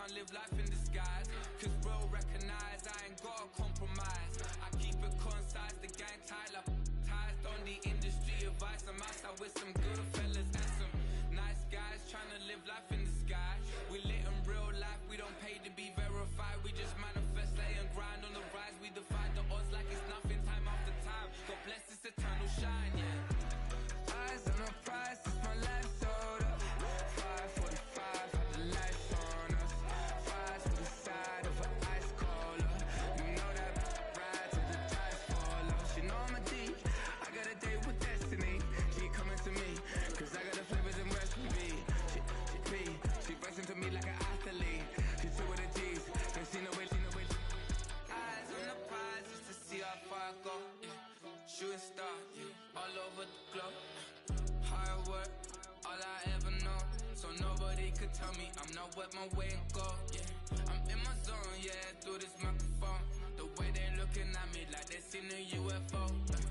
can't live life in disguise. Cause real recognize I ain't gotta compromise. I keep it concise, the gang tight like ties. On the industry advice, I'm outside with some good fellas and some nice guys trying to live life in the sky. We lit in real life, we don't pay to be verified. We just manifest, lay and grind on the rise. We defy the odds like it's nothing, time after time. God bless this eternal shine, yeah. Eyes on the prize, it's my life sold up. 5:45, had the lights on us. Fries to the side of an ice caller. You know that ride till the tires fall off. She know I'm a G, I got a date with destiny. She coming to me, cause I got the flavors and recipe. She bustin' to me like an athlete. She took with the G's, and she know it. Eyes on the prize just to see how far I go, yeah. Shooting star, yeah, all over the globe. Hard work, all I ever know. So nobody could tell me I'm not where my way and go, yeah. I'm in my zone, yeah, through this microphone. The way they looking at me like they seen a UFO, yeah.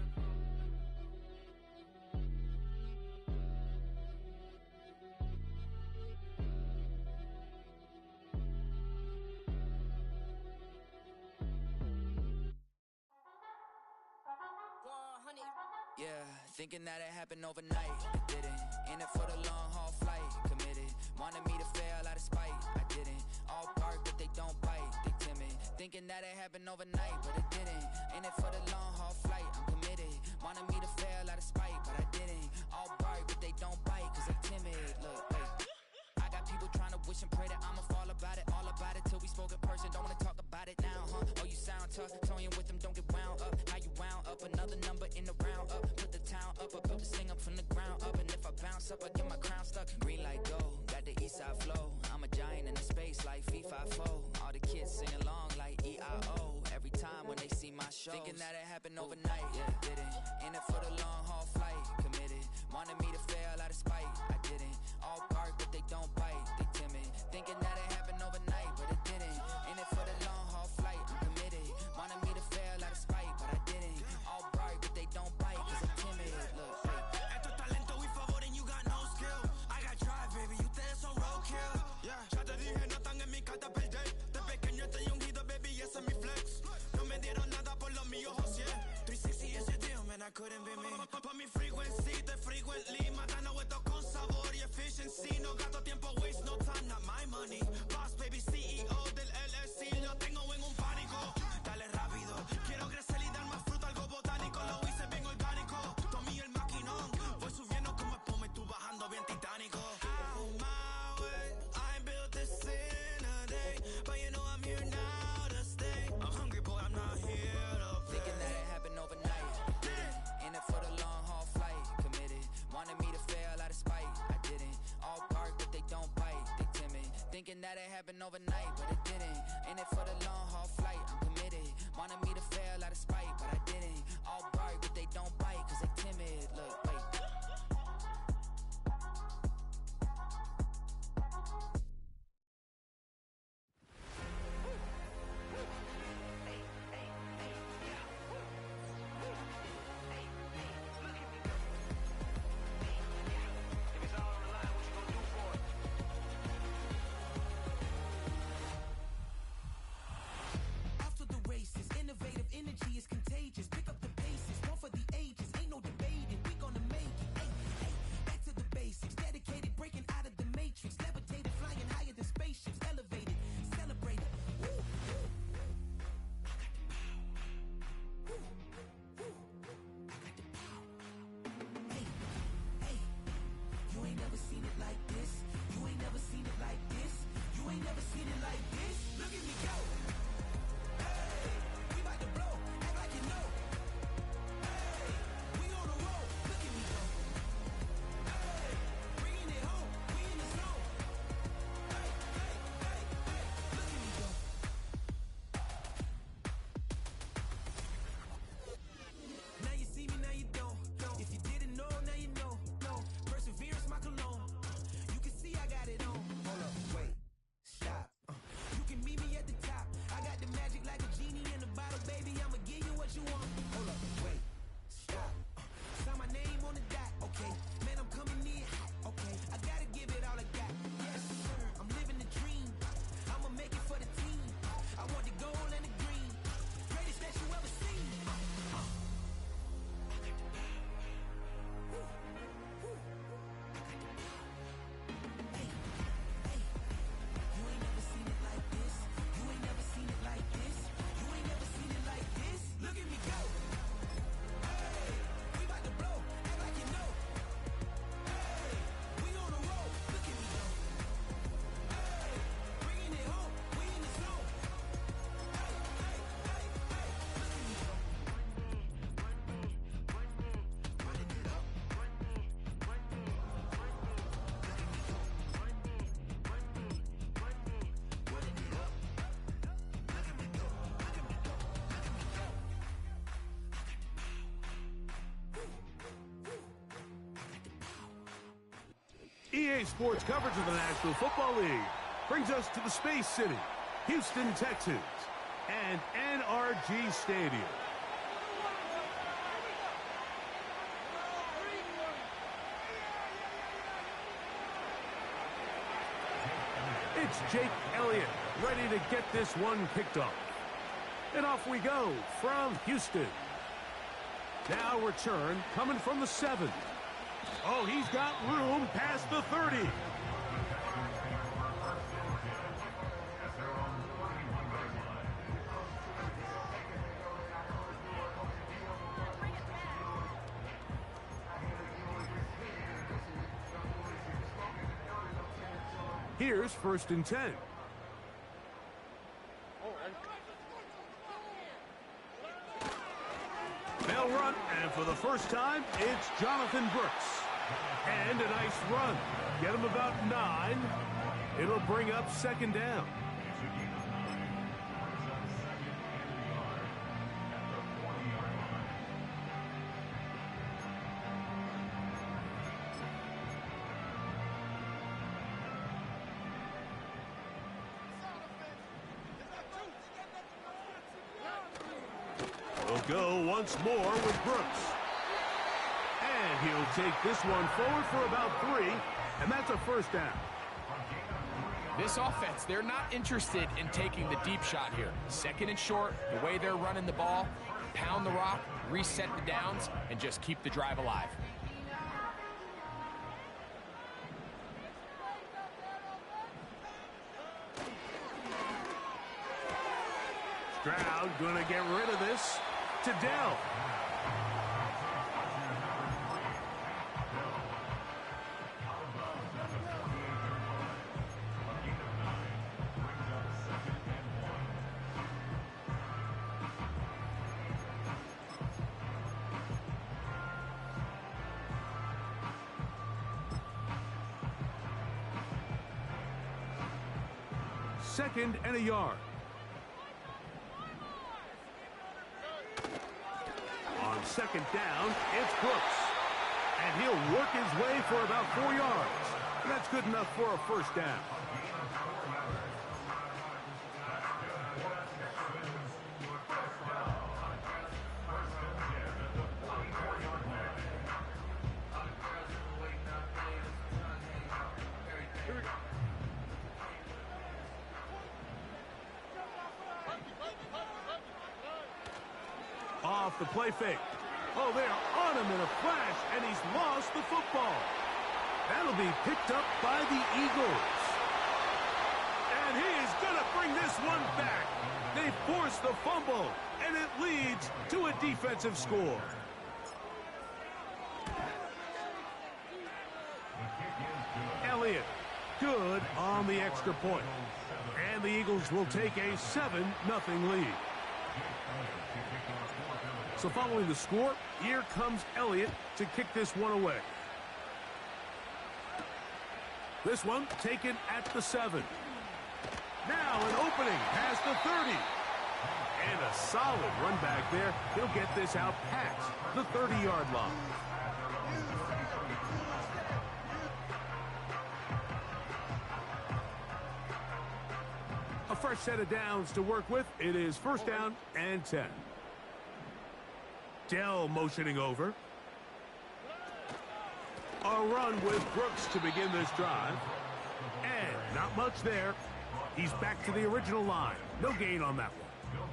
Yeah, thinking that it happened overnight, it didn't. In it for the long haul flight, committed. Wanted me to fail out of spite, I didn't. All bark but they don't bite, they timid. Thinking that it happened overnight, but it didn't. In it for the long haul flight, I'm committed. Wanted me to fail out of spite, but I didn't. All bark but they don't bite, cause they timid. Look, wait, I got people trying to wish and pray that I'ma fall about it. All about it till we spoke in person, don't wanna talk about it now, huh? Oh, you sound tough, toying with them, don't get wound up. How you wound up, another number in the round up. Put the town up, I built this thing up from the ground up. And if I bounce up, I get my crown stuck. Green light go, got the east side flow. I'm a giant in the space like FIFA4. All the kids sing along like EIO. Every time when they see my shows. Thinking that it happened overnight, yeah, didn't. In it for the long haul flight, committed. Wanted me to fail out of spite, I didn't. All bark but they don't bite, they timid. Thinking that it happened overnight, but it didn't. In it for the long haul flight, I'm committed. Wanted me to fail out of spite, but I didn't. All bark but they don't bite, cause I'm timid. Look, esto es talento y favor and you got no skill. I got drive, baby, ustedes son roadkill. Yeah, ya te dije, no están en mi carta perder. De pequeño estoy ungido, baby, ese es mi flex. No me dieron nada por lo mío, José. 360 is your deal, man, I couldn't be me. Pa' mi frequency, te frequently. Matando esto con sabor y efficiency. No gasto tiempo, waste no time, not my money. Boss, baby, CEO del LLC. Lo tengo en un pánico. Dale rápido, quiero crecer y dar más fruto, algo botánico. Lo hice bien orgánico. Tomé el maquinón. Voy subiendo como espuma y tú bajando bien titánico. On my way, I ain't built this in a day. But you know I'm here now to stay. I'm hungry, boy, I'm not here to play. thinking that it happened overnight, didn't. In it for the long haul flight, committed. Wanted me to fail out of spite, I didn't. All bark but they don't bite, they timid. Thinking that it happened overnight, but it didn't. In it for the long haul flight, I'm committed. Wanted me to fail out of spite, but I didn't. All bark but they don't bite, cause they timid. Look, wait. EA Sports coverage of the National Football League brings us to the Space City, Houston, Texas, and NRG Stadium. It's Jake Elliott ready to get this one kicked off. And off we go from Houston. Now return coming from the 7. Oh, he's got room past the 30. Here's 1st and 10. They'll run, and for the first time, it's Jonathan Brooks. And a nice run. Get him about 9. It'll bring up 2nd down. We'll go once more with Brooks. And he'll take this one forward for about 3, and that's a 1st down. This offense, they're not interested in taking the deep shot here. 2nd and short, the way they're running the ball, pound the rock, reset the downs, and just keep the drive alive. Stroud going to get rid of this to Dell. Second and a yard. On 2nd down, it's Brooks. And he'll work his way for about 4 yards. That's good enough for a 1st down. Off the play fake. Oh, they're on him in a flash, and he's lost the football. That'll be picked up by the Eagles. And he is going to bring this one back. They force the fumble, and it leads to a defensive score. Elliott, good on the extra point. And the Eagles will take a 7-0 lead. So following the score, here comes Elliott to kick this one away. This one taken at the 7. Now an opening past the 30. And a solid run back there. He'll get this out past the 30-yard line. A fresh set of downs to work with. It is 1st down and 10. Dell motioning over. A run with Brooks to begin this drive. And not much there. He's back to the original line. No gain on that one.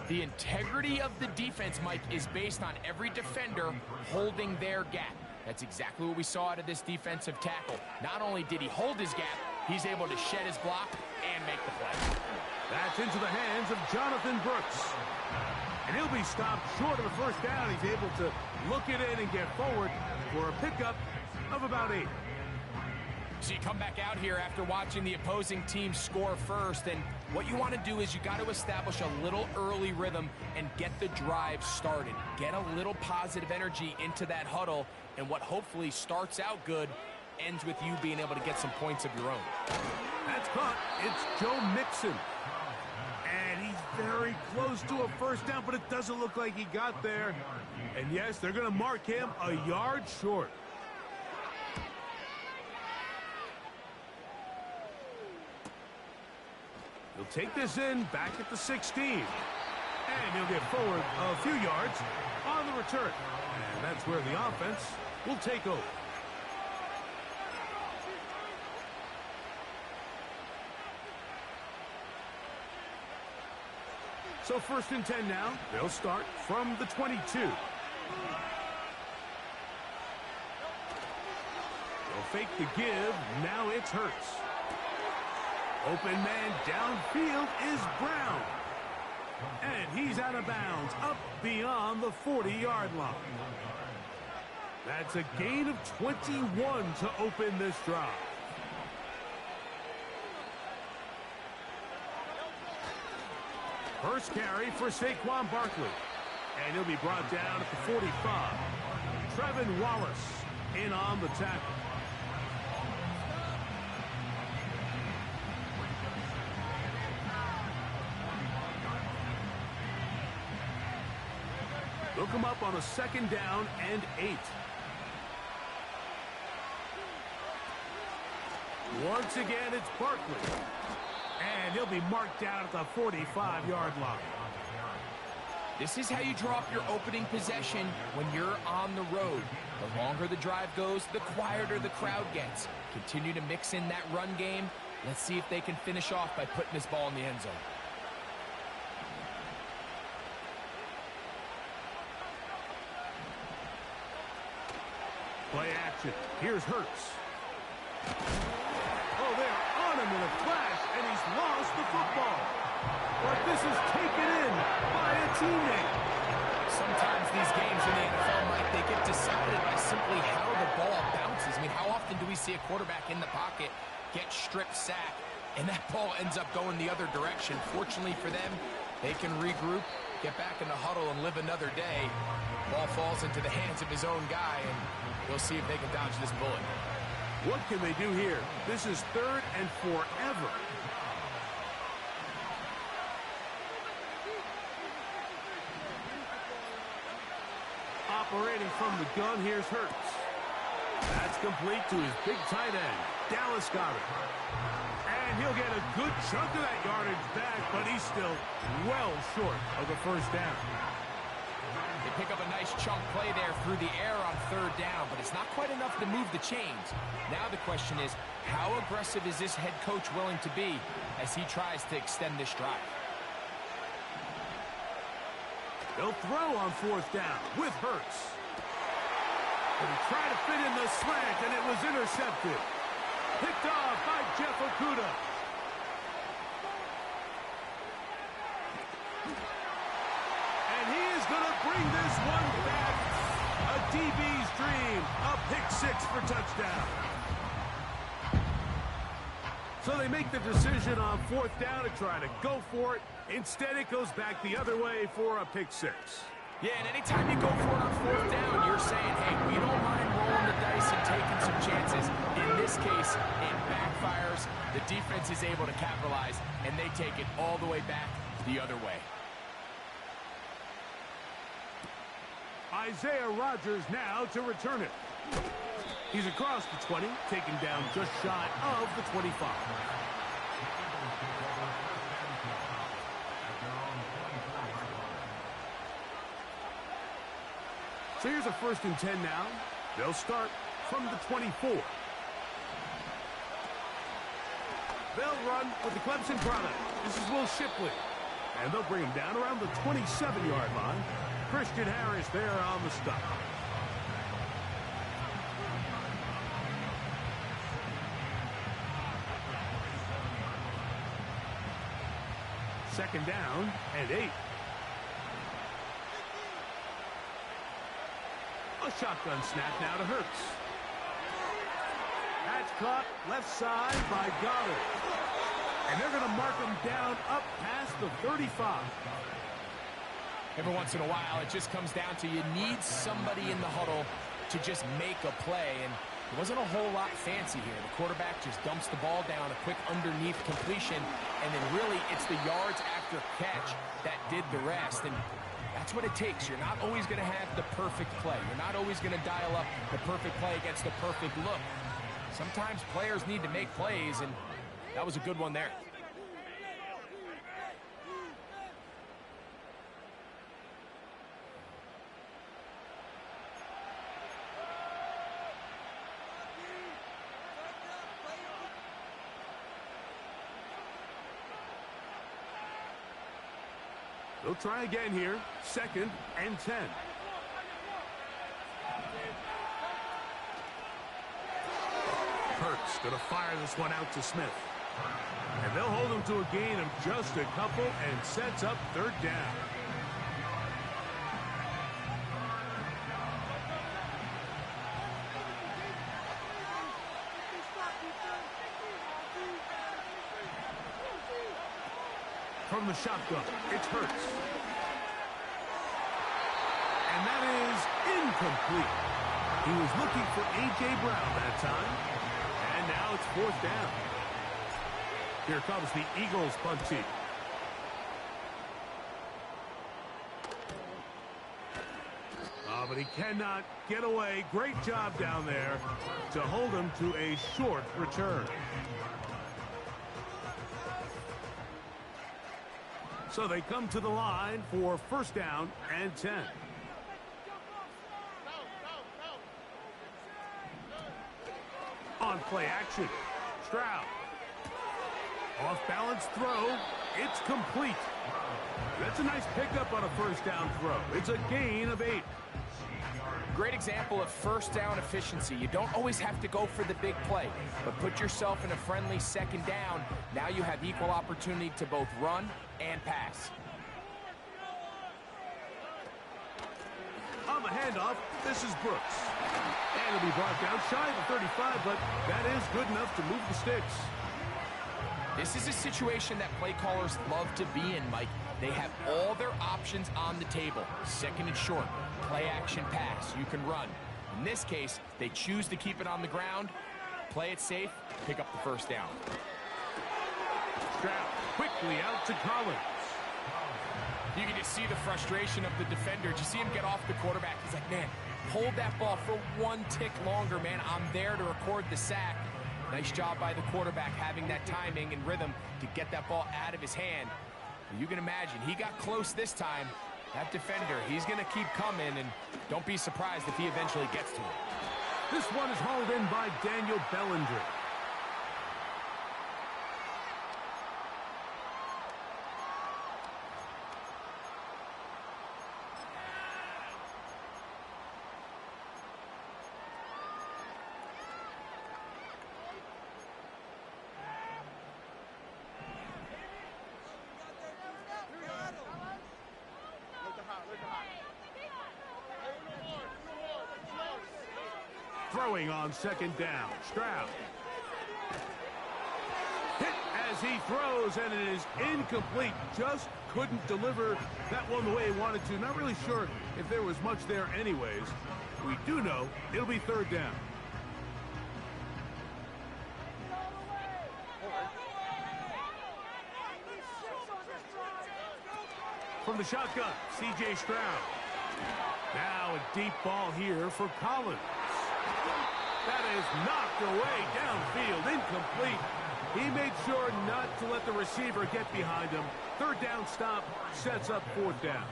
The integrity of the defense, Mike, is based on every defender holding their gap. That's exactly what we saw out of this defensive tackle. Not only did he hold his gap, he's able to shed his block and make the play. That's into the hands of Jonathan Brooks. And he'll be stopped short of the 1st down. He's able to look it in and get forward for a pickup of about 8. So you come back out here after watching the opposing team score first, and what you want to do is you got to establish a little early rhythm and get the drive started. Get a little positive energy into that huddle, and what hopefully starts out good ends with you being able to get some points of your own. That's caught. It's Joe Mixon. And he's very close to a 1st down, but it doesn't look like he got there. And yes, they're going to mark him a yard short. He'll take this in back at the 16. And he'll get forward a few yards on the return. And that's where the offense will take over. So 1st and 10 now. They'll start from the 22. They'll fake the give. Now it's Hurts. Open man downfield is Brown. And he's out of bounds up beyond the 40-yard line. That's a gain of 21 to open this drive. First carry for Saquon Barkley. And he'll be brought down at the 45. Trevin Wallace in on the tackle. They'll come up on a 2nd down and 8. Once again, it's Barkley. And he'll be marked down at the 45-yard line. This is how you draw up your opening possession when you're on the road. The longer the drive goes, the quieter the crowd gets. Continue to mix in that run game. Let's see if they can finish off by putting this ball in the end zone. Play action. Here's Hurts. Oh, they're on him in a flash, and he's lost the football. But this is taken in by a teammate. Sometimes these games in the NFL, Mike, they get decided by simply how the ball bounces. I mean, how often do we see a quarterback in the pocket get strip sacked, and that ball ends up going the other direction? Fortunately for them, they can regroup, get back in the huddle, and live another day. Ball falls into the hands of his own guy, and we'll see if they can dodge this bullet. What can they do here? This is 3rd and forever. Operating from the gun, here's Hurts. That's complete to his big tight end, Dallas Goedert. And he'll get a good chunk of that yardage back, but he's still well short of the 1st down. They pick up a nice chunk play there through the air on 3rd down, but it's not quite enough to move the chains. Now the question is, how aggressive is this head coach willing to be as he tries to extend this drive? They'll throw on 4th down with Hurts. And he tried to fit in the slant, and it was intercepted. Picked off by Jeff Okudah. And he is going to bring this one back. A DB's dream. A pick-6 for touchdown. So they make the decision on 4th down to try to go for it. Instead, it goes back the other way for a pick-6. Yeah, and anytime you go for it on 4th down, you're saying, hey, we don't mind rolling the dice and taking some chances. In this case, it backfires. The defense is able to capitalize, and they take it all the way back the other way. Isaiah Rodgers now to return it. He's across the 20, taken down just shy of the 25. So here's a 1st and 10 now. They'll start from the 24. They'll run with the Clemson product. This is Will Shipley. And they'll bring him down around the 27-yard line. Christian Harris there on the stop. Second down and 8. A shotgun snap now to Hurts. That's caught left side by Goddard. And they're going to mark him down up past the 35. Every once in a while, it just comes down to you need somebody in the huddle to just make a play. And it wasn't a whole lot fancy here. The quarterback just dumps the ball down, a quick underneath completion, and then really it's the yards after catch that did the rest. And that's what it takes. You're not always going to have the perfect play. You're not always going to dial up the perfect play against the perfect look. Sometimes players need to make plays, and that was a good one there. They'll try again here. 2nd and 10. Hurts going to fire this one out to Smith. And they'll hold him to a gain of just a couple and sets up 3rd down. From the shotgun, it's Hurts. And that is incomplete. He was looking for A.J. Brown that time. And now it's 4th down. Here comes the Eagles punt team. Oh, but he cannot get away. Great job down there to hold him to a short return. So they come to the line for 1st down and 10. On play action, Stroud. Off-balance throw. It's complete. That's a nice pickup on a 1st down throw. It's a gain of 8. Great example of 1st down efficiency. You don't always have to go for the big play, but put yourself in a friendly 2nd down. Now you have equal opportunity to both run and pass. On the handoff, this is Brooks. And it'll be brought down shy of the 35, but that is good enough to move the sticks. This is a situation that play callers love to be in, Mike. They have all their options on the table. 2nd and short, play action pass, you can run. In this case, they choose to keep it on the ground, play it safe, pick up the 1st down. Stroud quickly out to Collins. You can just see the frustration of the defender. Did you see him get off the quarterback? He's like, man, hold that ball for 1 tick longer, man. I'm there to record the sack. Nice job by the quarterback having that timing and rhythm to get that ball out of his hand. You can imagine, he got close this time. That defender, he's going to keep coming, and don't be surprised if he eventually gets to it. This one is hauled in by Daniel Bellinger. Throwing on 2nd down, Stroud. Hit as he throws, and it is incomplete. Just couldn't deliver that one the way he wanted to. Not really sure if there was much there anyways. We do know it'll be 3rd down. From the shotgun, C.J. Stroud. Now a deep ball here for Collins. That is knocked away downfield, incomplete. He made sure not to let the receiver get behind him. 3rd down stop sets up 4th down.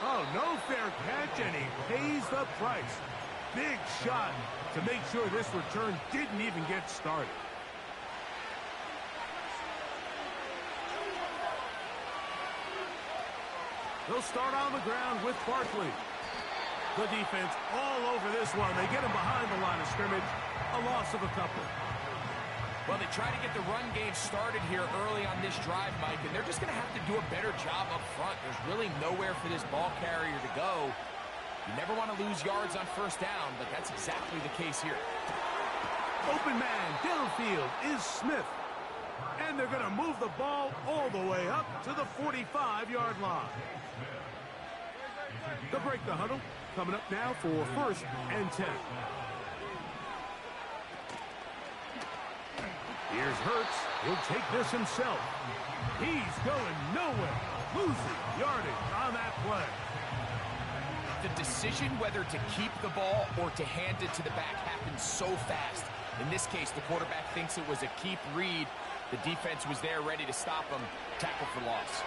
Oh, no fair catch, and he pays the price. Big shot to make sure this return didn't even get started. They'll start on the ground with Barkley. The defense all over this one. They get him behind the line of scrimmage. A loss of a couple. Well, they try to get the run game started here early on this drive, Mike, and they're just going to have to do a better job up front. There's really nowhere for this ball carrier to go. You never want to lose yards on 1st down, but that's exactly the case here. Open man downfield is Smith. And they're going to move the ball all the way up to the 45-yard line. They'll break the huddle. Coming up now for 1st and 10. Here's Hurts. He'll take this himself. He's going nowhere. Losing yardage on that play. The decision whether to keep the ball or to hand it to the back happens so fast. In this case, the quarterback thinks it was a keep read. The defense was there ready to stop him. Tackle for loss.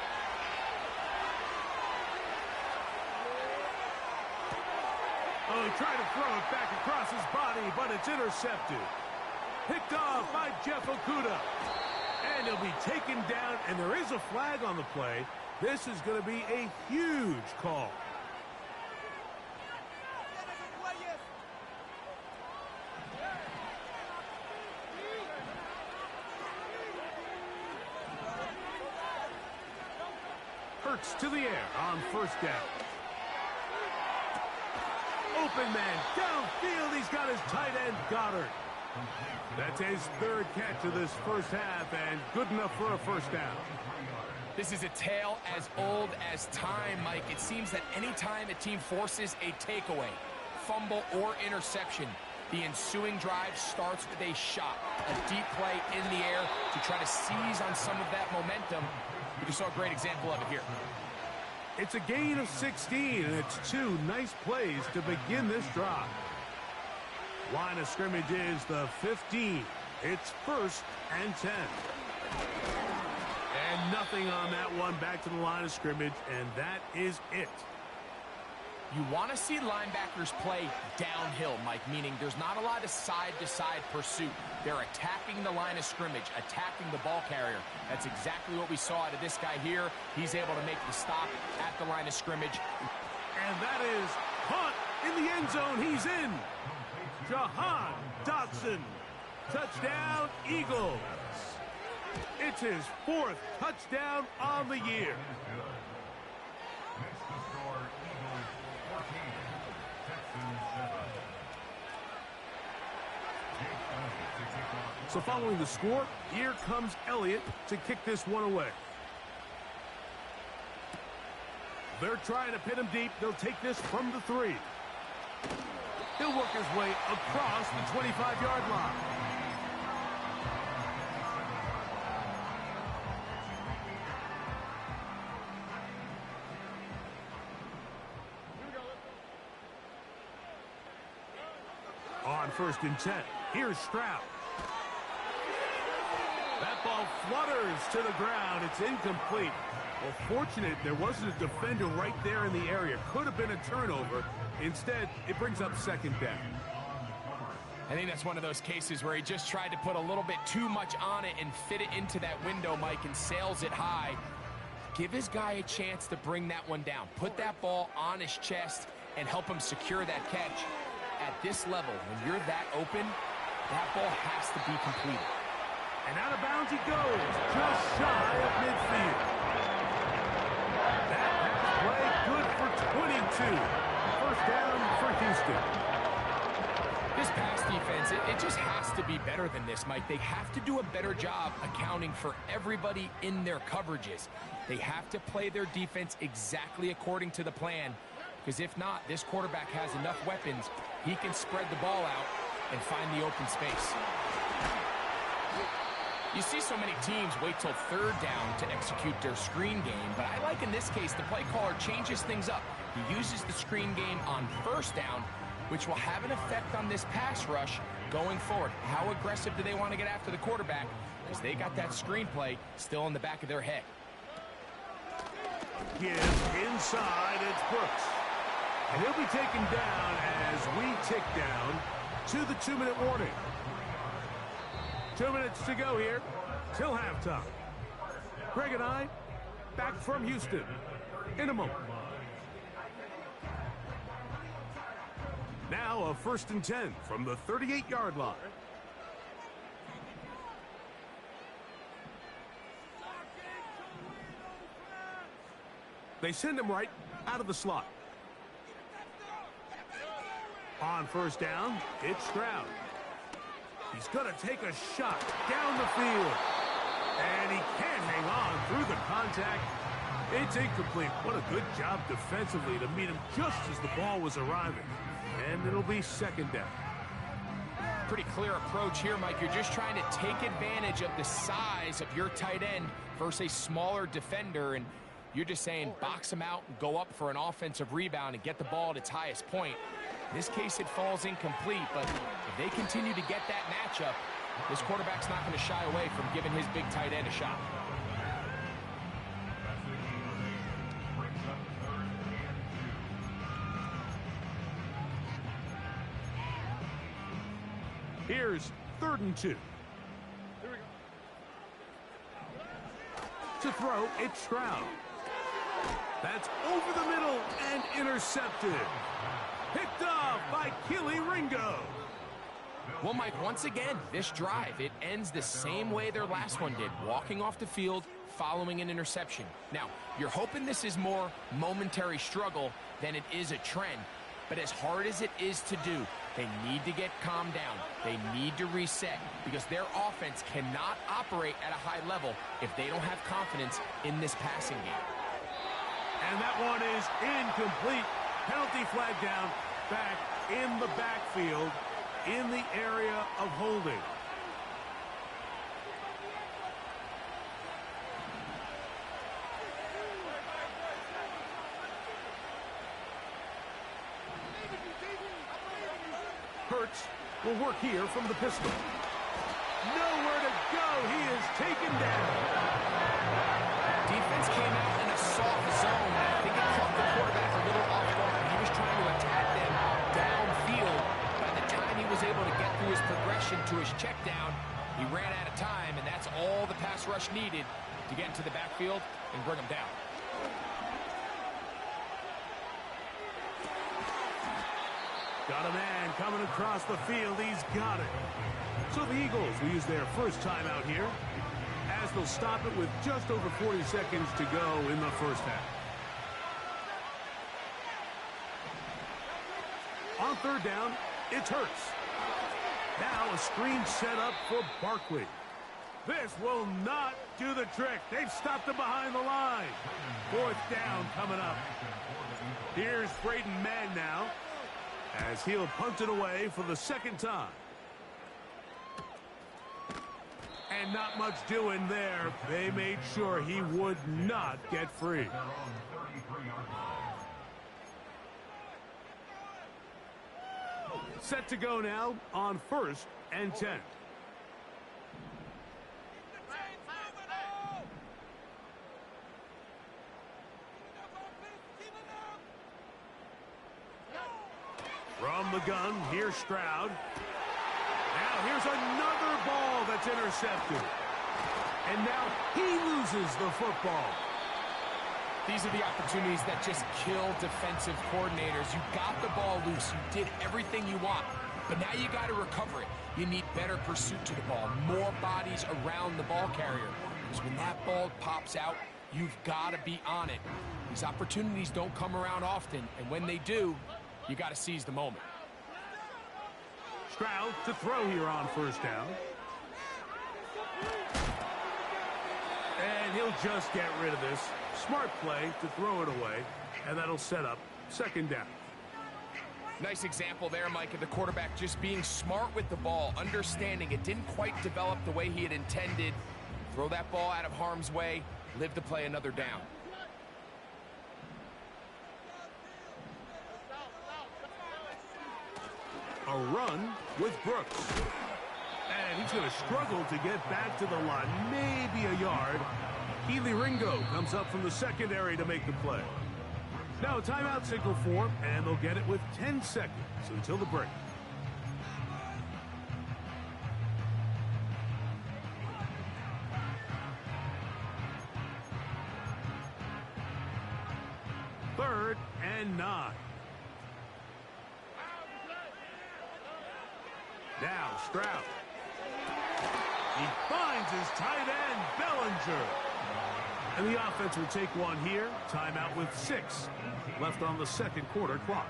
Oh, he tried to throw it back across his body, but it's intercepted. Picked off by Jeff Okuda. And he'll be taken down, and there is a flag on the play. This is going to be a huge call. Hurts to the air on first down. Open man downfield. He's got his tight end, Goddard. That's his third catch of this first half, and good enough for a first down. This is a tale as old as time, Mike. It seems that anytime a team forces a takeaway, fumble, or interception, the ensuing drive starts with a shot, a deep play in the air to try to seize on some of that momentum. We just saw a great example of it here. It's a gain of 16, and it's two nice plays to begin this drive. Line of scrimmage is the 15. It's 1st and 10. And nothing on that one. Back to the line of scrimmage, and that is it. You want to see linebackers play downhill, Mike, meaning there's not a lot of side-to-side pursuit. They're attacking the line of scrimmage, attacking the ball carrier. That's exactly what we saw out of this guy here. He's able to make the stop at the line of scrimmage. And that is caught in the end zone. He's in. Jahan Dotson. Touchdown, Eagles. It's his 4th touchdown on the year. So following the score, here comes Elliott to kick this one away. They're trying to pin him deep. They'll take this from the 3. He'll work his way across the 25-yard line. On 1st and 10, here's Stroud. That ball flutters to the ground. It's incomplete. Well, fortunate there wasn't a defender right there in the area. Could have been a turnover. Instead, it brings up 2nd down. I think that's one of those cases where he just tried to put a little bit too much on it and fit it into that window, Mike, and sails it high. Give his guy a chance to bring that one down. Put that ball on his chest and help him secure that catch. At this level, when you're that open, that ball has to be completed. And out of bounds he goes, just shy of midfield. That pass play good for 22. First down for Houston. This pass defense, it just has to be better than this, Mike. They have to do a better job accounting for everybody in their coverages. They have to play their defense exactly according to the plan, because if not, this quarterback has enough weapons. He can spread the ball out and find the open space. You see so many teams wait till 3rd down to execute their screen game, but I like in this case the play caller changes things up. He uses the screen game on 1st down, which will have an effect on this pass rush going forward. How aggressive do they want to get after the quarterback? Because they got that screen play still in the back of their head. Gives inside, it's Brooks. And he'll be taken down as we tick down to the 2-minute warning. 2 minutes to go here till halftime. Greg and I back from Houston in a moment. Now a 1st and 10 from the 38-yard line. They send him right out of the slot. On 1st down, it's Stroud. He's going to take a shot down the field. And he can't hang on through the contact. It's incomplete. What a good job defensively to meet him just as the ball was arriving. And it'll be 2nd down. Pretty clear approach here, Mike. You're just trying to take advantage of the size of your tight end versus a smaller defender. And you're just saying box him out and go up for an offensive rebound and get the ball at its highest point. In this case, it falls incomplete, but if they continue to get that matchup, this quarterback's not going to shy away from giving his big tight end a shot. Here's 3rd and 2. To throw, it's Stroud. That's over the middle and intercepted. Picked off by Keely Ringo. Well, Mike, once again, this drive, it ends the same way their last one did, walking off the field, following an interception. Now, you're hoping this is more momentary struggle than it is a trend, but as hard as it is to do, they need to get calmed down. They need to reset because their offense cannot operate at a high level if they don't have confidence in this passing game. And that one is incomplete. Penalty flag down, back in the backfield, in the area of holding. Hurts will work here from the pistol. Nowhere to go. He is taken down. Defense came out in a soft zone. I think it caught the quarterback a little off guard. He was trying to attack them downfield. By the time he was able to get through his progression to his check down, he ran out of time, and that's all the pass rush needed to get into the backfield and bring him down. Got a man coming across the field. He's got it. So the Eagles will use their first timeout here, as they'll stop it with just over 40 seconds to go in the first half. On 3rd down, it's Hurts. Now a screen set up for Barkley. This will not do the trick. They've stopped him behind the line. 4th down coming up. Here's Braden Mann now, as he'll punt it away for the 2nd time. And not much doing there. They made sure he would not get free. Set to go now on 1st and 10. From the gun, here's Stroud. Now here's another ball that's intercepted. And now he loses the football. These are the opportunities that just kill defensive coordinators. You got the ball loose. You did everything you want. But now you got to recover it. You need better pursuit to the ball, more bodies around the ball carrier. Because when that ball pops out, you've got to be on it. These opportunities don't come around often, and when they do, you got to seize the moment. Stroud to throw here on 1st down. And he'll just get rid of this. Smart play to throw it away, and that'll set up 2nd down. Nice example there, Mike, of the quarterback just being smart with the ball, understanding it didn't quite develop the way he had intended. Throw that ball out of harm's way, live to play another down. A run with Brooks. And he's going to struggle to get back to the line, maybe a yard. Keely Ringo comes up from the secondary to make the play. Now a timeout signal for him, and they'll get it with 10 seconds until the break. Third and 9. Now Stroud. He finds his tight end, Bellinger. And the offense will take one here. Timeout with 6 left on the 2nd quarter clock.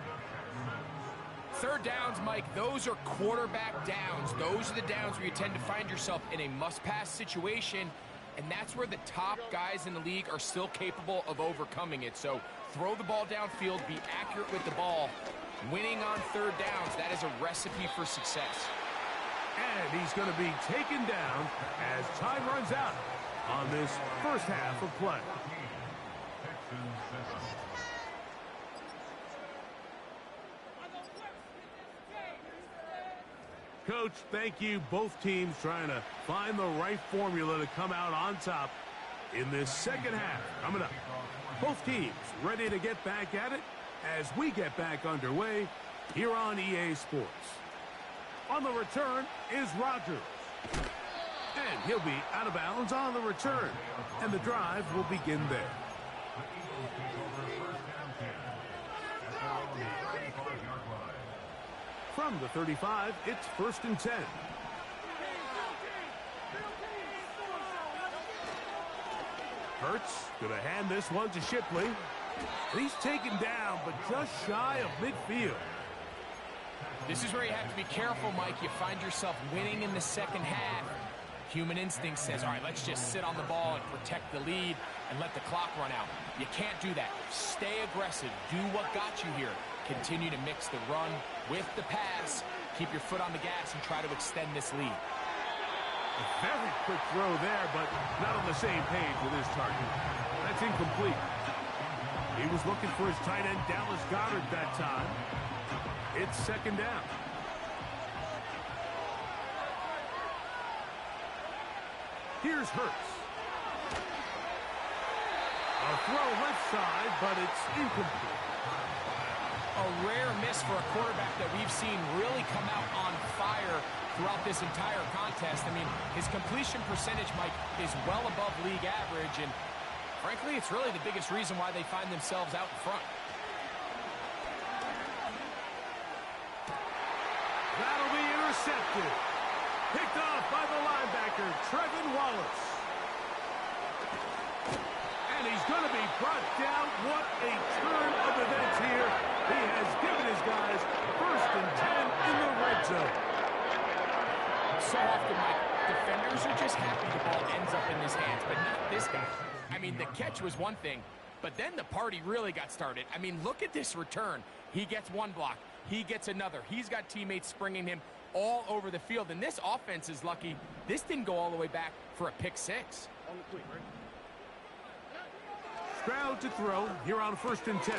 3rd downs, Mike, those are quarterback downs. Those are the downs where you tend to find yourself in a must-pass situation, and that's where the top guys in the league are still capable of overcoming it. So throw the ball downfield, be accurate with the ball. Winning on 3rd downs, that is a recipe for success. And he's going to be taken down as time runs out on this first half of play. Coach, thank you. Both teams trying to find the right formula to come out on top in this 2nd half. Coming up, both teams ready to get back at it as we get back underway here on EA Sports. On the return is Rogers. And he'll be out of bounds on the return. And the drive will begin there. From the 35, it's 1st and 10. Hurts going to hand this one to Shipley. He's taken down, but just shy of midfield. This is where you have to be careful, Mike. You find yourself winning in the second half. Human instinct says, all right, let's just sit on the ball and protect the lead and let the clock run out. You can't do that. Stay aggressive. Do what got you here. Continue to mix the run with the pass. Keep your foot on the gas and try to extend this lead. A very quick throw there, but not on the same page with his target. That's incomplete. He was looking for his tight end, Dallas Goedert, that time. It's 2nd down. Here's Hurts. A throw left side, but it's incomplete. A rare miss for a quarterback that we've seen really come out on fire throughout this entire contest. I mean, his completion percentage, Mike, is well above league average, and frankly, it's really the biggest reason why they find themselves out in front. That'll be intercepted. Picked off by the linebacker, Trevin Wallace. And he's going to be brought down. What a turn of events here. He has given his guys 1st and 10 in the red zone. So often, Mike, defenders are just happy the ball ends up in his hands, but not this guy. I mean, the catch was one thing, but then the party really got started. I mean, look at this return. He gets one block. He gets another. He's got teammates springing him all over the field, and this offense is lucky this didn't go all the way back for a pick 6. Stroud to throw here on 1st and 10.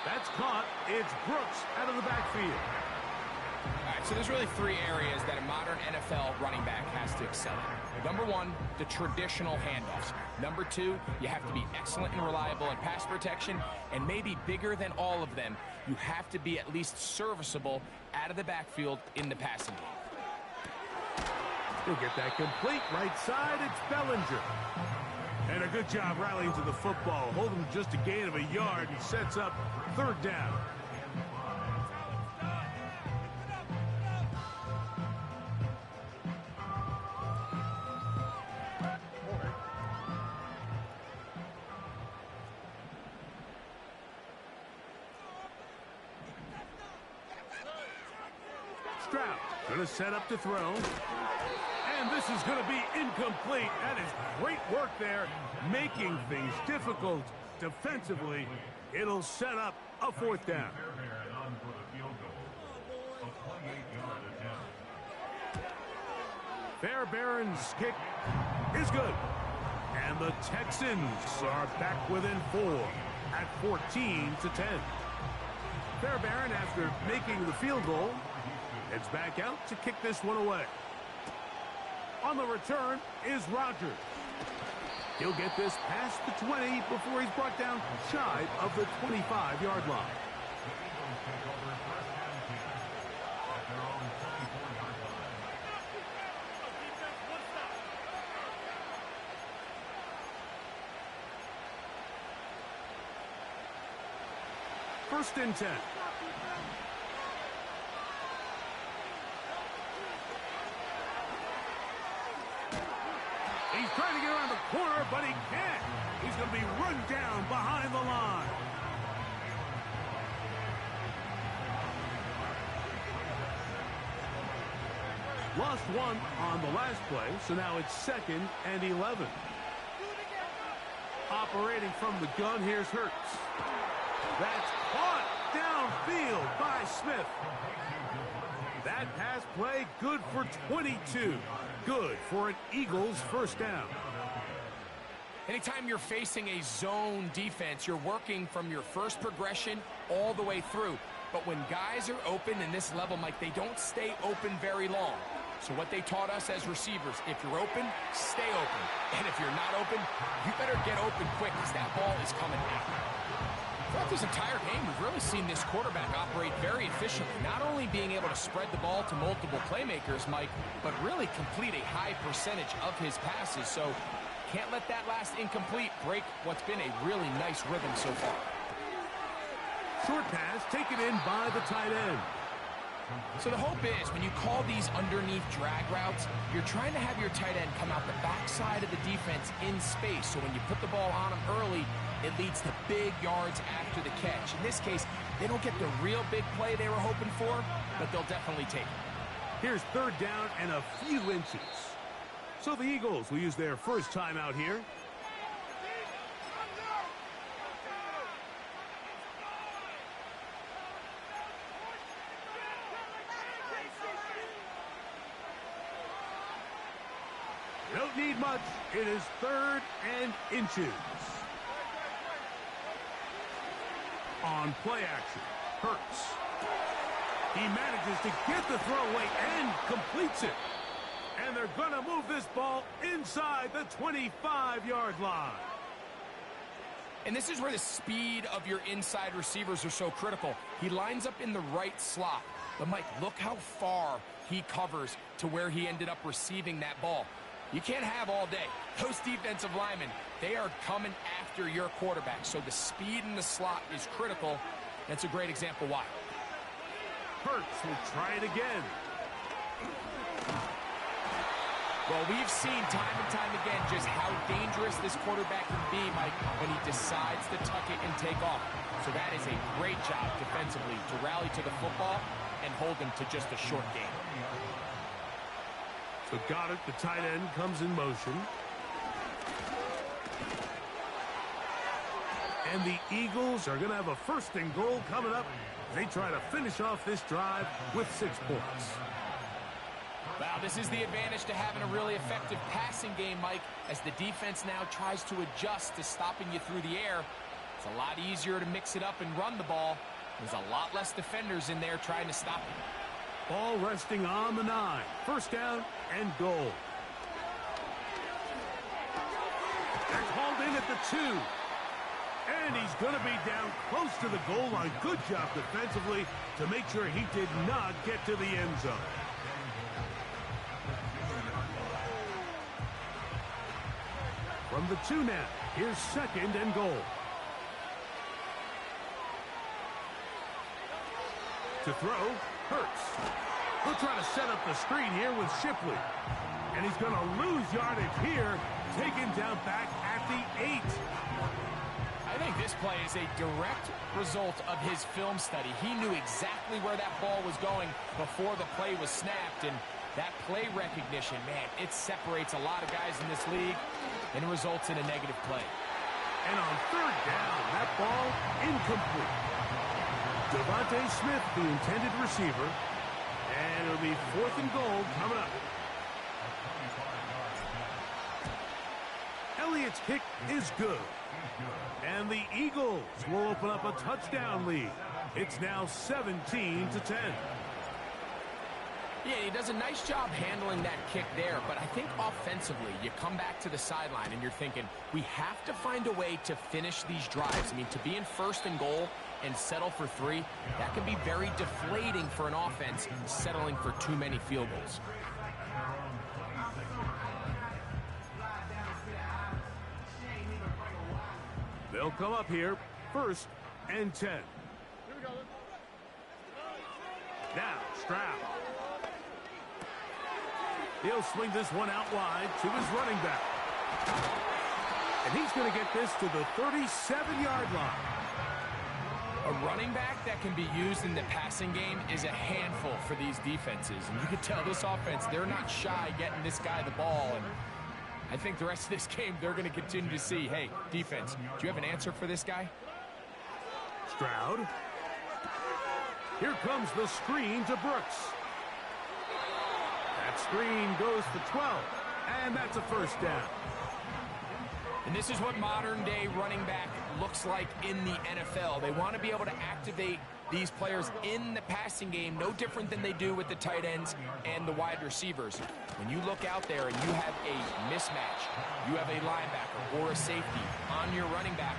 That's caught. It's Brooks out of the backfield. All right, so there's really 3 areas that a modern NFL running back has to excel in. Number 1, the traditional handoffs. Number 2, you have to be excellent and reliable in pass protection, and maybe bigger than all of them, you have to be at least serviceable out of the backfield in the passing game. He'll get that complete. Right side, it's Bellinger. And a good job rallying to the football. Holding just a gain of a yard and sets up 3rd down. Stroud going to set up to throw. And this is going to be incomplete. That is great work there, making things difficult defensively. It'll set up a 4th down. Fairbairn's kick is good. And the Texans are back within 4 at 14-10. Fairbairn, after making the field goal, heads back out to kick this one away. On the return is Rogers. He'll get this past the 20 before he's brought down shy of the 25-yard line. First and 10. He's trying to get around the corner, but he can't. He's going to be run down behind the line. Lost one on the last play, so now it's 2nd and 11. Operating from the gun, here's Hurts. That's caught downfield by Smith. That pass play good for 22. Good for an Eagles first down. Anytime you're facing a zone defense, you're working from your first progression all the way through. But when guys are open in this level, Mike, they don't stay open very long. So what they taught us as receivers, if you're open, stay open. And if you're not open, you better get open quick because that ball is coming out. Throughout this entire game, we've really seen this quarterback operate very efficiently, not only being able to spread the ball to multiple playmakers, Mike, but really complete a high percentage of his passes. So can't let that last incomplete break what's been a really nice rhythm so far. Short pass taken in by the tight end. So the hope is when you call these underneath drag routes, you're trying to have your tight end come out the backside of the defense in space. So when you put the ball on him early, it leads to big yards after the catch. In this case, they don't get the real big play they were hoping for, but they'll definitely take it. Here's third down and a few inches. So the Eagles will use their first timeout here. Don't need much. It is third and inches. On play action, Hurts. He manages to get the throw away and completes it. And they're going to move this ball inside the 25-yard line. And this is where the speed of your inside receivers are so critical. He lines up in the right slot. But, Mike, look how far he covers to where he ended up receiving that ball. You can't have all day. Those defensive linemen, they are coming after your quarterback. So the speed in the slot is critical. That's a great example why. Hurts will try it again. Well, we've seen time and time again just how dangerous this quarterback can be, Mike, when he decides to tuck it and take off. So that is a great job defensively to rally to the football and hold him to just a short game. So got it. The tight end comes in motion. And the Eagles are going to have a first and goal coming up. They try to finish off this drive with 6 points. Wow, this is the advantage to having a really effective passing game, Mike, as the defense now tries to adjust to stopping you through the air. It's a lot easier to mix it up and run the ball. There's a lot less defenders in there trying to stop it. Ball resting on the 9. First down and goal. That's hauled in at the 2. And he's going to be down close to the goal line. Good job defensively to make sure he did not get to the end zone. From the 2 now, here's second and goal. To throw, Hurts. He'll try to set up the screen here with Shipley. And he's going to lose yardage here, taken down back at the 8. I think this play is a direct result of his film study. He knew exactly where that ball was going before the play was snapped, and that play recognition, man, it separates a lot of guys in this league and results in a negative play. And on third down, that ball incomplete. Devontae Smith, the intended receiver, and it'll be 4th and goal coming up. Elliott's kick is good. And the Eagles will open up a touchdown lead. It's now 17-10. Yeah, he does a nice job handling that kick there, but I think offensively, you come back to the sideline and you're thinking, we have to find a way to finish these drives. I mean, to be in 1st and goal and settle for 3, that can be very deflating for an offense settling for too many field goals. They'll come up here, 1st and 10. Now, Stroud. He'll swing this one out wide to his running back. And he's going to get this to the 37-yard line. A running back that can be used in the passing game is a handful for these defenses. And you can tell this offense, they're not shy getting this guy the ball. And I think the rest of this game, they're going to continue to see, hey, defense, do you have an answer for this guy? Stroud. Here comes the screen to Brooks. That screen goes for 12, and that's a first down. And this is what modern-day running back looks like in the NFL. They want to be able to activate these players in the passing game, no different than they do with the tight ends and the wide receivers. When you look out there and you have a mismatch, you have a linebacker or a safety on your running back,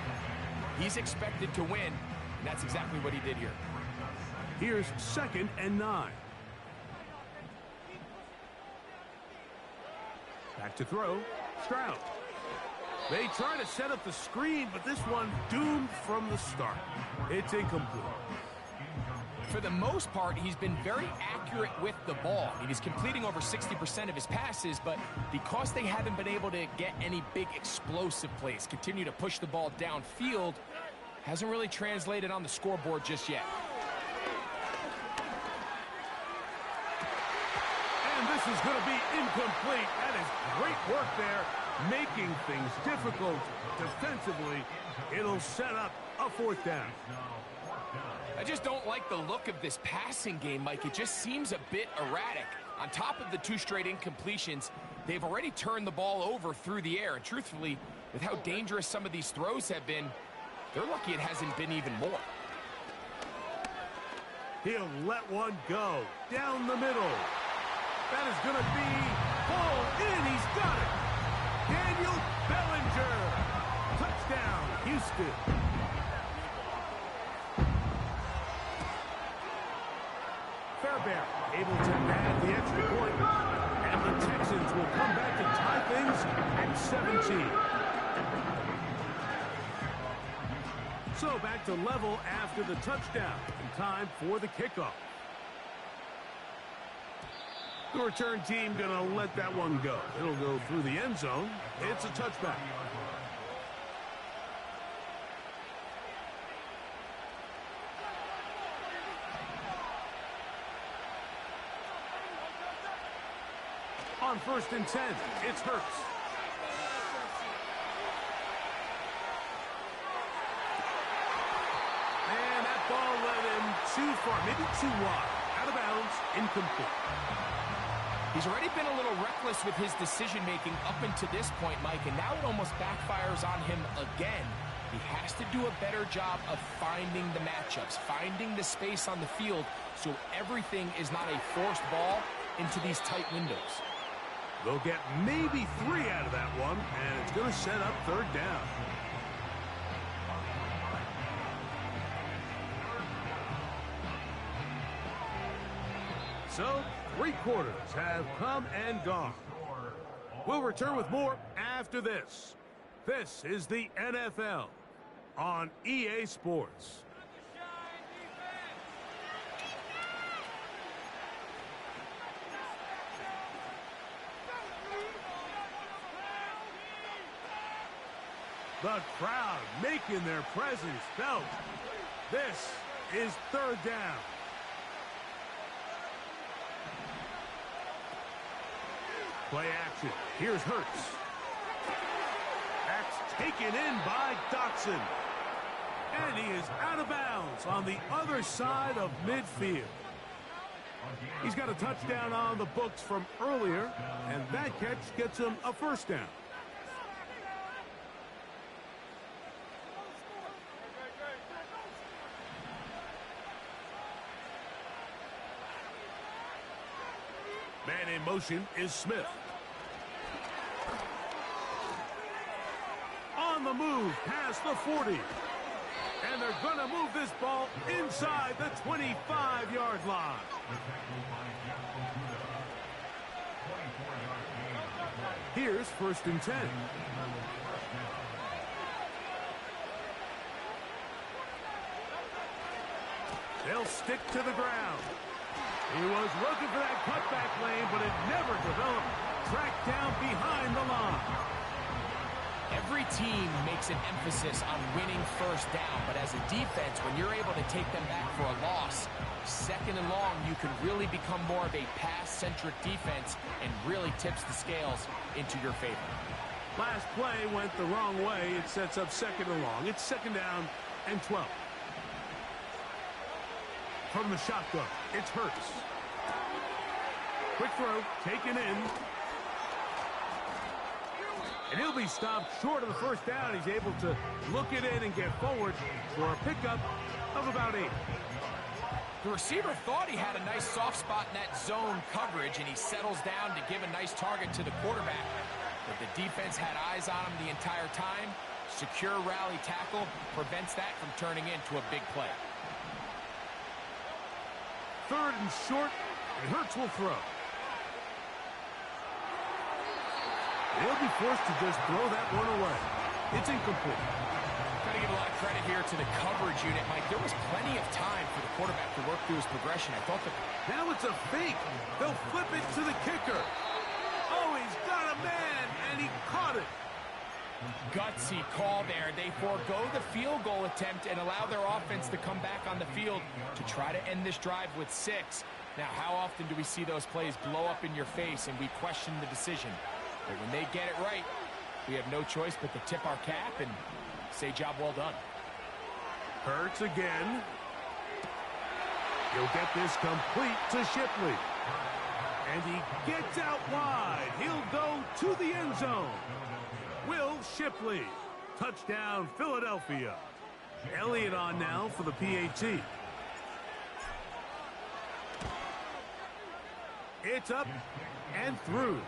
He's expected to win, and that's exactly what he did here. Here's 2nd and 9. Back to throw. Stroud. They try to set up the screen, but this one doomed from the start. It's incomplete. For the most part, he's been very accurate with the ball. I mean, he's completing over 60% of his passes, but because they haven't been able to get any big explosive plays, continue to push the ball downfield, hasn't really translated on the scoreboard just yet. And this is going to be incomplete. That is great work there, making things difficult defensively. It'll set up a 4th down. I just don't like the look of this passing game, Mike. It just seems a bit erratic. On top of the 2 straight incompletions, they've already turned the ball over through the air. And truthfully, with how dangerous some of these throws have been, they're lucky it hasn't been even more. He'll let one go down the middle. That is going to be pulled in. He's got it. Daniel Bellinger. Touchdown, Houston. Fairbairn able to add the extra point, and the Texans will come back to tie things at 17. So back to level after the touchdown, and time for the kickoff. The return team going to let that one go. It'll go through the end zone. It's a touchback. On 1st and 10, it's Hurts. And that ball led him too far, maybe too wide. Out of bounds, incomplete. He's already been a little reckless with his decision-making up until this point, Mike, and now it almost backfires on him again. He has to do a better job of finding the matchups, finding the space on the field, so everything is not a forced ball into these tight windows. They'll get maybe 3 out of that one, and it's going to set up 3rd down. So, 3 quarters have come and gone. We'll return with more after this. This is the NFL on EA Sports. The crowd making their presence felt. This is 3rd down. Play action. Here's Hurts. That's taken in by Dotson. And he is out of bounds on the other side of midfield. He's got a touchdown on the books from earlier, and that catch gets him a 1st down. Man in motion is Smith. On the move past the 40. And they're going to move this ball inside the 25-yard line. Here's 1st and 10. They'll stick to the ground. He was looking for that cutback lane, but it never developed. Tracked down behind the line. Every team makes an emphasis on winning 1st down, but as a defense, when you're able to take them back for a loss, 2nd and long, you can really become more of a pass-centric defense and really tips the scales into your favor. Last play went the wrong way. It sets up 2nd and long. It's 2nd down and 12. From the shotgun, it's Hurts. Quick throw, taken in. And he'll be stopped short of the 1st down. He's able to look it in and get forward for a pickup of about 8. The receiver thought he had a nice soft spot in that zone coverage, and he settles down to give a nice target to the quarterback. But the defense had eyes on him the entire time, Secure rally tackle prevents that from turning into a big play. 3rd and short, and Hurts will throw. They'll be forced to just throw that one away. It's incomplete. Got to give a lot of credit here to the coverage unit, Mike. There was plenty of time for the quarterback to work through his progression. I thought that... Now it's a fake. They'll flip it to the kicker. Oh, he's got a man, and he caught it. Gutsy call there. They forego the field goal attempt and allow their offense to come back on the field to try to end this drive with 6. Now, how often do we see those plays blow up in your face and we question the decision? But when they get it right, we have no choice but to tip our cap and say job well done. Hurts again. He'll get this complete to Shipley. And he gets out wide. He'll go to the end zone. Will Shipley. Touchdown, Philadelphia. Elliott on now for the PAT. It's up and through.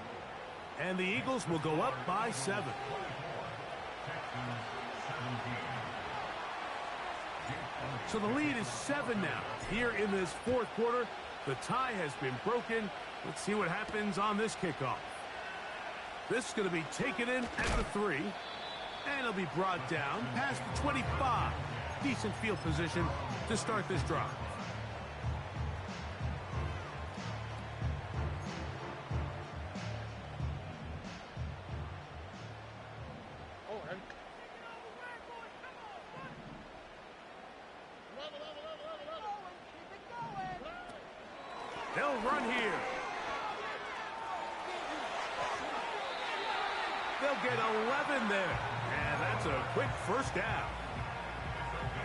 And the Eagles will go up by 7. So the lead is 7 now. Here in this 4th quarter, the tie has been broken. Let's see what happens on this kickoff. This is going to be taken in at the 3. And it'll be brought down past the 25. Decent field position to start this drive. They'll run here. They'll get 11 there. And that's a quick first down.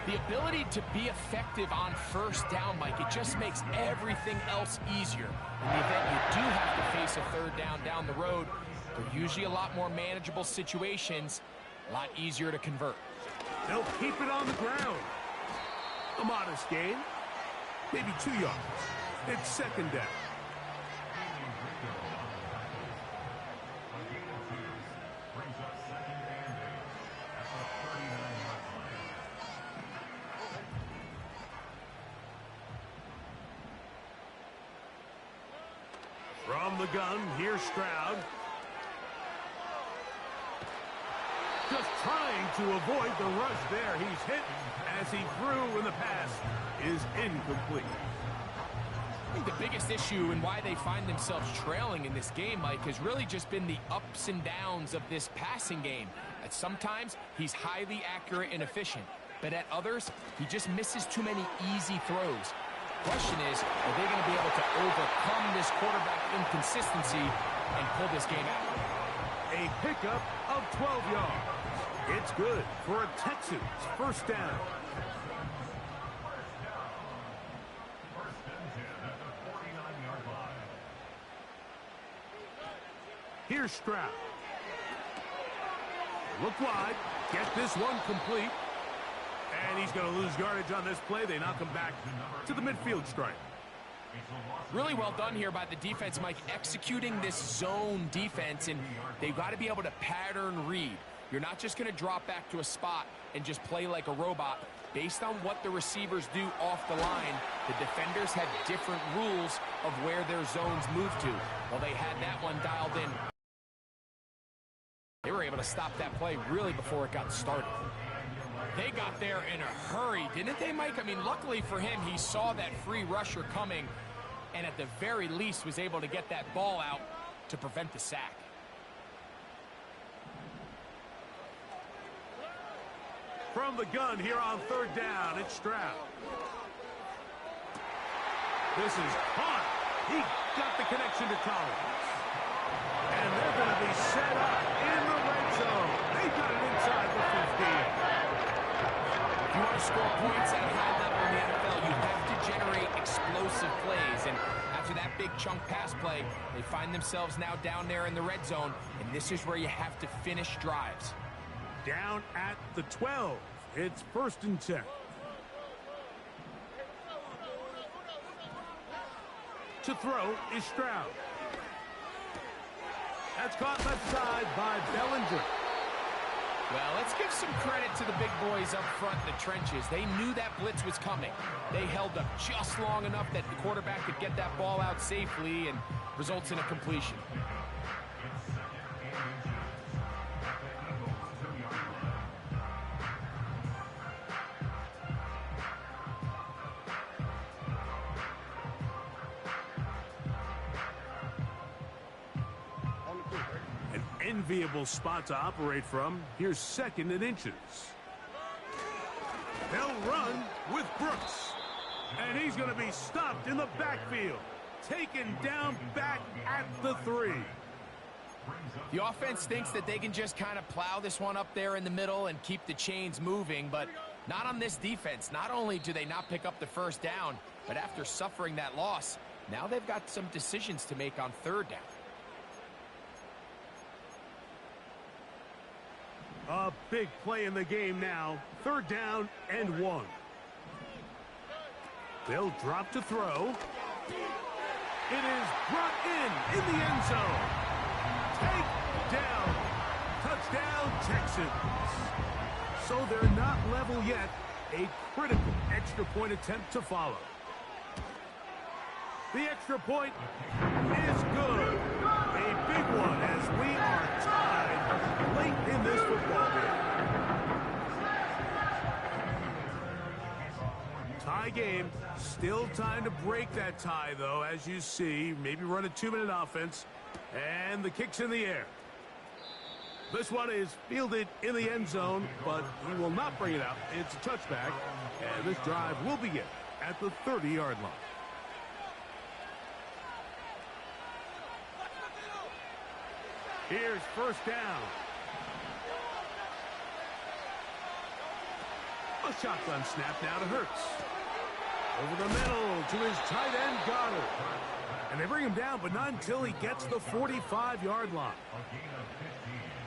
The ability to be effective on first down, Mike, it just makes everything else easier. In the event you do have to face a 3rd down the road, they're usually a lot more manageable situations, a lot easier to convert. They'll keep it on the ground. A modest gain, maybe 2 yards. It's 2nd down. From the gun, here's Stroud. Just trying to avoid the rush there. He's hit as he threw, and the pass is incomplete. I think the biggest issue and why they find themselves trailing in this game, Mike, has really just been the ups and downs of this passing game. At sometimes, he's highly accurate and efficient, but at others, he just misses too many easy throws. Question is, are they going to be able to overcome this quarterback inconsistency and pull this game out? A pickup of 12 yards. It's good for a Texans first down. Here's Stroud. Look wide. Get this one complete. And he's going to lose yardage on this play. They knock him back to the midfield stripe. Really well done here by the defense, Mike, executing this zone defense, and they've got to be able to pattern read. You're not just going to drop back to a spot and just play like a robot. Based on what the receivers do off the line, the defenders have different rules of where their zones move to. Well, they had that one dialed in. They were able to stop that play really before it got started. They got there in a hurry, didn't they, Mike? I mean, luckily for him, he saw that free rusher coming and at the very least was able to get that ball out to prevent the sack. From the gun here on 3rd down, it's Stroud. This is caught. He got the connection to Collins. And they're going to be set up in the red zone. They got it inside the 15. If you want to score points at a high level in the NFL, you have to generate explosive plays. And after that big chunk pass play, they find themselves now down there in the red zone. And this is where you have to finish drives. Down at the 12. It's 1st and 10. To throw is Stroud. That's caught left side by Bellinger. Well, let's give some credit to the big boys up front in the trenches. They knew that blitz was coming. They held up just long enough that the quarterback could get that ball out safely and results in a completion. Enviable spot to operate from. Here's 2nd and inches. They'll run with Brooks. And he's going to be stopped in the backfield. Taken down back at the 3. The offense thinks that they can just kind of plow this one up there in the middle and keep the chains moving, but not on this defense. Not only do they not pick up the 1st down, but after suffering that loss, now they've got some decisions to make on 3rd down. A big play in the game now. 3rd down and 1. They'll drop to throw. It is brought in the end zone. Take down. Touchdown, Texans. So they're not level yet. A critical extra point attempt to follow. The extra point is good. A big one as we are tied late in this football game. Tie game. Still time to break that tie, though, as you see. Maybe run a 2-minute offense. And the kick's in the air. This one is fielded in the end zone, but he will not bring it out. It's a touchback, and this drive will begin at the 30-yard line. Here's 1st down. A shotgun snap now to Hurts. Over the middle to his tight end, Goddard. And they bring him down, but not until he gets the 45-yard line.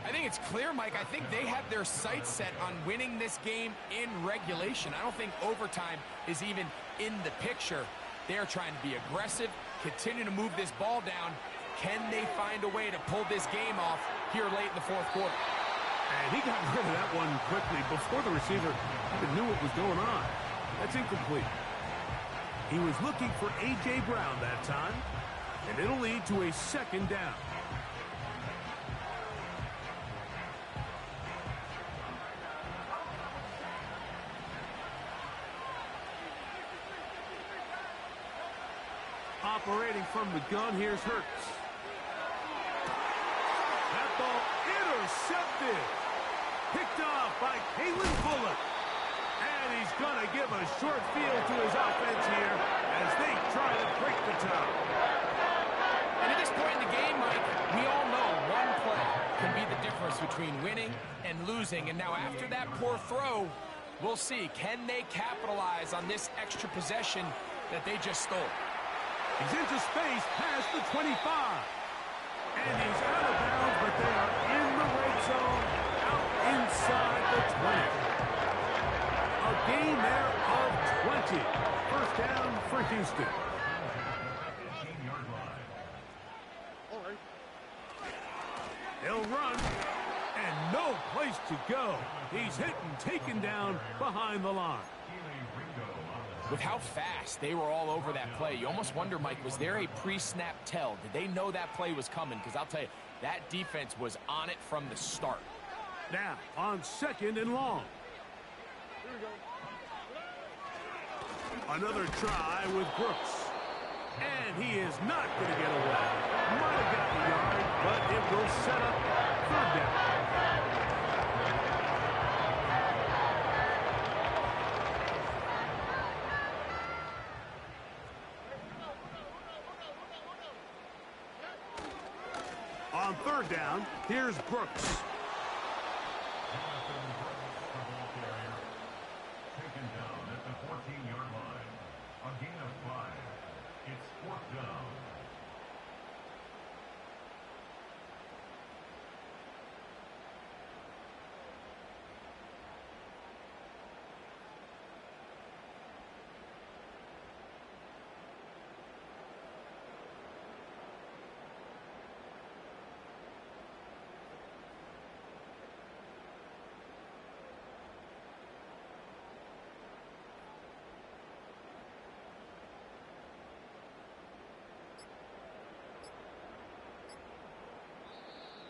I think it's clear, Mike. I think they have their sights set on winning this game in regulation. I don't think overtime is even in the picture. They're trying to be aggressive, continue to move this ball down. Can they find a way to pull this game off here late in the 4th quarter? And he got rid of that one quickly before the receiver even knew what was going on. That's incomplete. He was looking for A.J. Brown that time, and it'll lead to a 2nd down. Operating from the gun, here's Hurts. That ball intercepted. Picked off by Kalen Bullock. And he's going to give a short field to his offense here as they try to break the tie. And at this point in the game, Mike, we all know one play can be the difference between winning and losing. And now after that poor throw, we'll see. Can they capitalize on this extra possession that they just stole? He's into space past the 25. And he's out of bounds, but they are in the red zone, out inside the 20. A gain there of 20. 1st down for Houston. He'll run, and no place to go. He's hit and taken down behind the line. With how fast they were all over that play, you almost wonder, Mike, was there a pre-snap tell? Did they know that play was coming? Because I'll tell you, that defense was on it from the start. Now, on 2nd and long. Another try with Brooks. And he is not going to get away. Might have got the yard, but it will set up 3rd down. On 3rd down, here's Brooks. Taken down at the 14-yard line. A gain of 5. It's 4th down.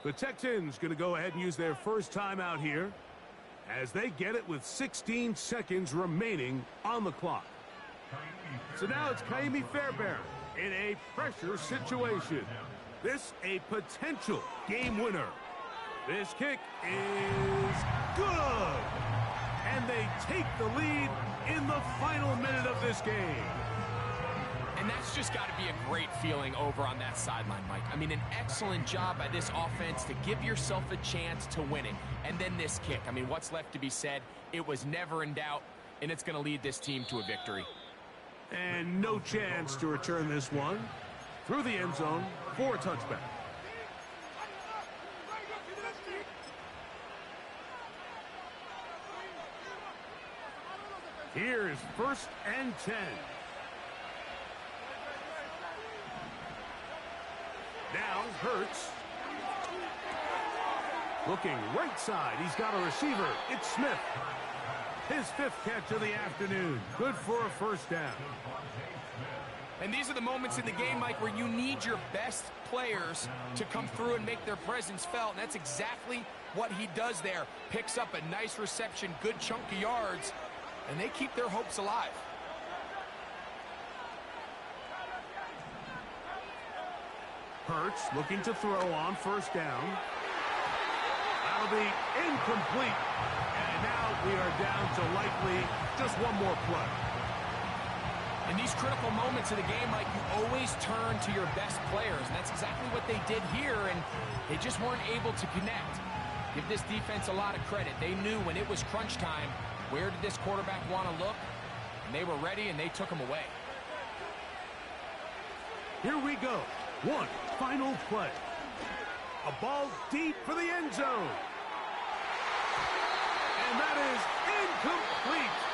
The Texans going to go ahead and use their first timeout here as they get it with 16 seconds remaining on the clock. So now it's Kaimi Fairbairn in a pressure situation. This a potential game winner. This kick is good. And they take the lead in the final minute of this game. And that's just got to be a great feeling over on that sideline, Mike. I mean, an excellent job by this offense to give yourself a chance to win it. And then this kick. I mean, what's left to be said? It was never in doubt, and it's going to lead this team to a victory. And no chance to return this one through the end zone for a touchback. Here's 1st and 10. Now Hurts. Looking right side. He's got a receiver. It's Smith. His 5th catch of the afternoon. Good for a first down. And these are the moments in the game, Mike, where you need your best players to come through and make their presence felt. And that's exactly what he does there. Picks up a nice reception, good chunk of yards, and they keep their hopes alive. Hurts looking to throw on 1st down. That'll be incomplete. And now we are down to likely just one more play. In these critical moments of the game, Mike, you always turn to your best players. And that's exactly what they did here, and they just weren't able to connect. Give this defense a lot of credit. They knew when it was crunch time, where did this quarterback want to look? And they were ready, and they took him away. Here we go. One final play. A ball deep for the end zone. And that is incomplete.